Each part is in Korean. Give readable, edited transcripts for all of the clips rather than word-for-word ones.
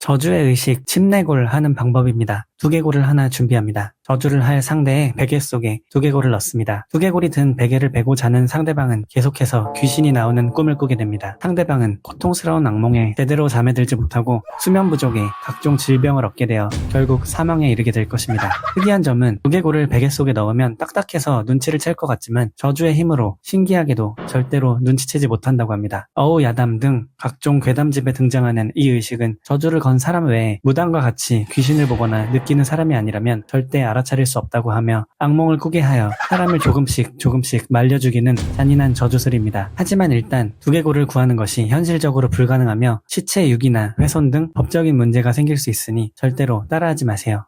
저주의 의식 침례골 하는 방법입니다. 두개골을 하나 준비합니다. 저주를 할 상대의 베개 속에 두개골을 넣습니다. 두개골이 든 베개를 베고 자는 상대방은 계속해서 귀신이 나오는 꿈을 꾸게 됩니다. 상대방은 고통스러운 악몽에 제대로 잠에 들지 못하고 수면 부족에 각종 질병을 얻게 되어 결국 사망에 이르게 될 것입니다. 특이한 점은 두개골을 베개 속에 넣으면 딱딱해서 눈치를 챌 것 같지만 저주의 힘으로 신기하게도 절대로 눈치채지 못한다고 합니다. 어우 야담 등 각종 괴담집에 등장하는 이 의식은 저주를 건 사람 외에 무당과 같이 귀신을 보거나 느끼는 사람이 아니라면 절대 알아차릴 수 없다고 하며 악몽을 꾸게 하여 사람을 조금씩 말려 죽이는 잔인한 저주술입니다. 하지만 일단 두개골을 구하는 것이 현실적으로 불가능하며 시체 유기나 훼손 등 법적인 문제가 생길 수 있으니 절대로 따라하지 마세요.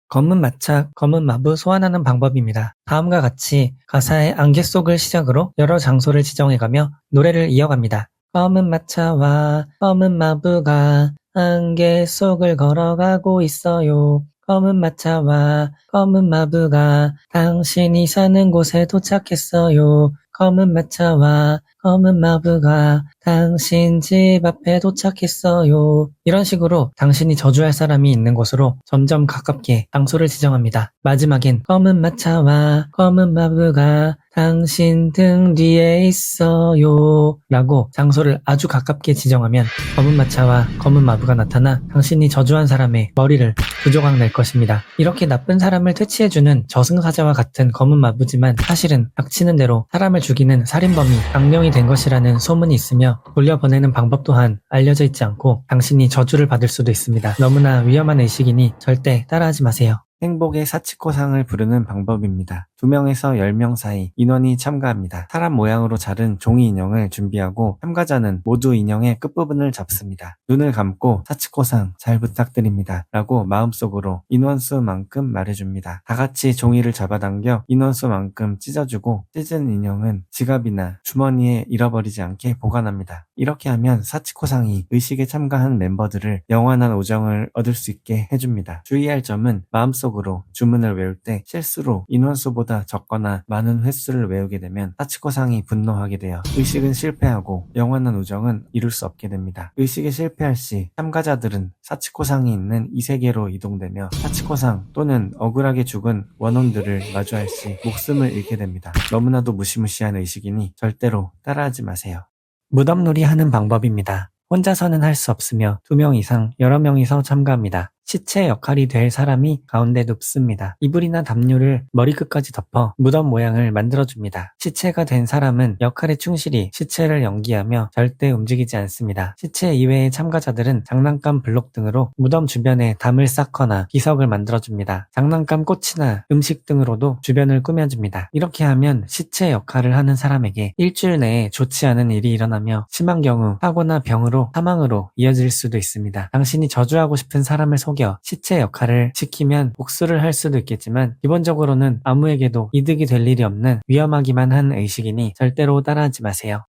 검은 마착, 검은 마부 소환하는 방법입니다. 다음과 같이 가사의 안개 속을 시작으로 여러 장소를 지정해가며 노래를 이어갑니다. 검은 마차와 검은 마부가 안개 속을 걸어가고 있어요. 검은 마차와 검은 마부가 당신이 사는 곳에 도착했어요. 검은 마차와 검은 마부가 당신 집 앞에 도착했어요. 이런 식으로 당신이 저주할 사람이 있는 곳으로 점점 가깝게 장소를 지정합니다. 마지막엔 검은 마차와 검은 마부가 당신 등 뒤에 있어요 라고 장소를 아주 가깝게 지정하면 검은 마차와 검은 마부가 나타나 당신이 저주한 사람의 머리를 두 조각 낼 것입니다. 이렇게 나쁜 사람을 퇴치해주는 저승사자와 같은 검은 마부지만 사실은 닥치는 대로 사람을 죽이는 살인범이 악령이 된 것이라는 소문이 있으며 돌려보내는 방법 또한 알려져 있지 않고 당신이 저주를 받을 수도 있습니다. 너무나 위험한 의식이니 절대 따라하지 마세요. 행복의 사치코상을 부르는 방법입니다. 2명에서 10명 사이 인원이 참가합니다. 사람 모양으로 자른 종이 인형을 준비하고 참가자는 모두 인형의 끝부분을 잡습니다. 눈을 감고 사치코상 잘 부탁드립니다 라고 마음속으로 인원수만큼 말해줍니다. 다같이 종이를 잡아당겨 인원수만큼 찢어주고 찢은 인형은 지갑이나 주머니에 잃어버리지 않게 보관합니다. 이렇게 하면 사치코상이 의식에 참가한 멤버들을 영원한 오정을 얻을 수 있게 해줍니다. 주의할 점은 마음속으로 주문을 외울 때 실수로 인원수보다 적거나 많은 횟수를 외우게 되면 사치코상이 분노하게 되어 의식은 실패하고 영원한 우정은 이룰 수 없게 됩니다. 의식에 실패할 시 참가자들은 사치코상이 있는 이 세계로 이동되며 사치코상 또는 억울하게 죽은 원혼들을 마주할 시 목숨을 잃게 됩니다. 너무나도 무시무시한 의식이니 절대로 따라하지 마세요. 무덤놀이 하는 방법입니다. 혼자서는 할 수 없으며 2명 이상 여러 명이서 참가합니다. 시체 역할이 될 사람이 가운데 눕습니다. 이불이나 담요를 머리끝까지 덮어 무덤 모양을 만들어줍니다. 시체가 된 사람은 역할에 충실히 시체를 연기하며 절대 움직이지 않습니다. 시체 이외의 참가자들은 장난감 블록 등으로 무덤 주변에 담을 쌓거나 기석을 만들어줍니다. 장난감 꽃이나 음식 등으로도 주변을 꾸며줍니다. 이렇게 하면 시체 역할을 하는 사람에게 일주일 내에 좋지 않은 일이 일어나며 심한 경우 사고나 병으로 사망으로 이어질 수도 있습니다. 당신이 저주하고 싶은 사람을 속여 시체 역할을 시키면 복수를 할 수도 있겠지만 기본적으로는 아무에게도 이득이 될 일이 없는 위험하기만 한 의식이니 절대로 따라하지 마세요.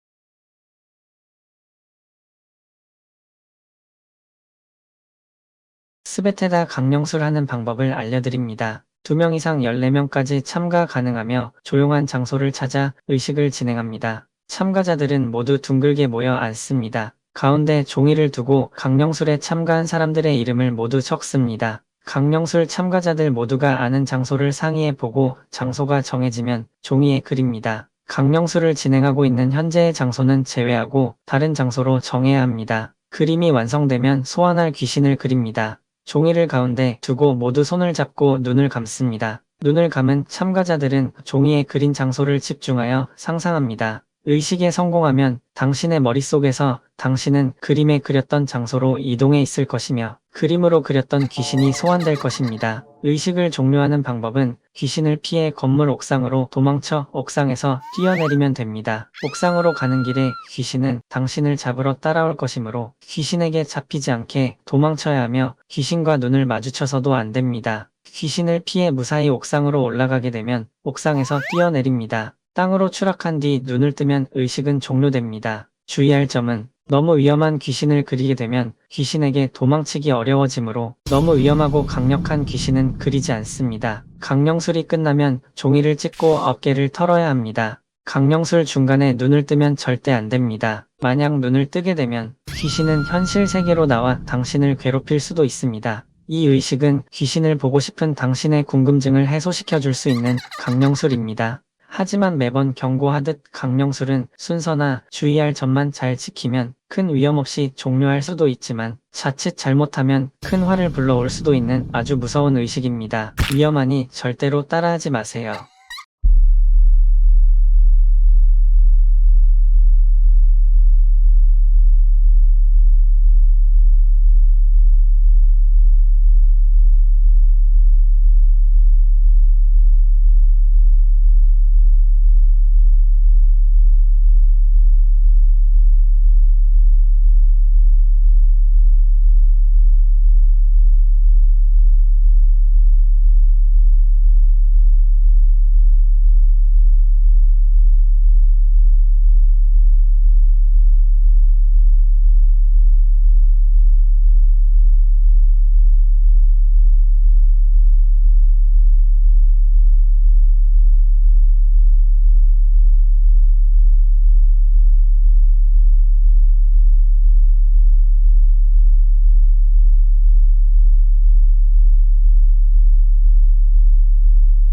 스베테다 강령술 하는 방법을 알려드립니다. 2명 이상 14명까지 참가 가능하며 조용한 장소를 찾아 의식을 진행합니다. 참가자들은 모두 둥글게 모여 앉습니다. 가운데 종이를 두고 강령술에 참가한 사람들의 이름을 모두 적습니다. 강령술 참가자들 모두가 아는 장소를 상의해 보고 장소가 정해지면 종이에 그립니다. 강령술을 진행하고 있는 현재의 장소는 제외하고 다른 장소로 정해야 합니다. 그림이 완성되면 소환할 귀신을 그립니다. 종이를 가운데 두고 모두 손을 잡고 눈을 감습니다. 눈을 감은 참가자들은 종이에 그린 장소를 집중하여 상상합니다. 의식에 성공하면 당신의 머릿속에서 당신은 그림에 그렸던 장소로 이동해 있을 것이며 그림으로 그렸던 귀신이 소환될 것입니다. 의식을 종료하는 방법은 귀신을 피해 건물 옥상으로 도망쳐 옥상에서 뛰어내리면 됩니다. 옥상으로 가는 길에 귀신은 당신을 잡으러 따라올 것이므로 귀신에게 잡히지 않게 도망쳐야 하며 귀신과 눈을 마주쳐서도 안 됩니다. 귀신을 피해 무사히 옥상으로 올라가게 되면 옥상에서 뛰어내립니다. 땅으로 추락한 뒤 눈을 뜨면 의식은 종료됩니다. 주의할 점은 너무 위험한 귀신을 그리게 되면 귀신에게 도망치기 어려워지므로 너무 위험하고 강력한 귀신은 그리지 않습니다. 강령술이 끝나면 종이를 찢고 어깨를 털어야 합니다. 강령술 중간에 눈을 뜨면 절대 안 됩니다. 만약 눈을 뜨게 되면 귀신은 현실 세계로 나와 당신을 괴롭힐 수도 있습니다. 이 의식은 귀신을 보고 싶은 당신의 궁금증을 해소시켜 줄 수 있는 강령술입니다. 하지만 매번 경고하듯 강령술은 순서나 주의할 점만 잘 지키면 큰 위험 없이 종료할 수도 있지만 자칫 잘못하면 큰 화를 불러올 수도 있는 아주 무서운 의식입니다. 위험하니 절대로 따라하지 마세요.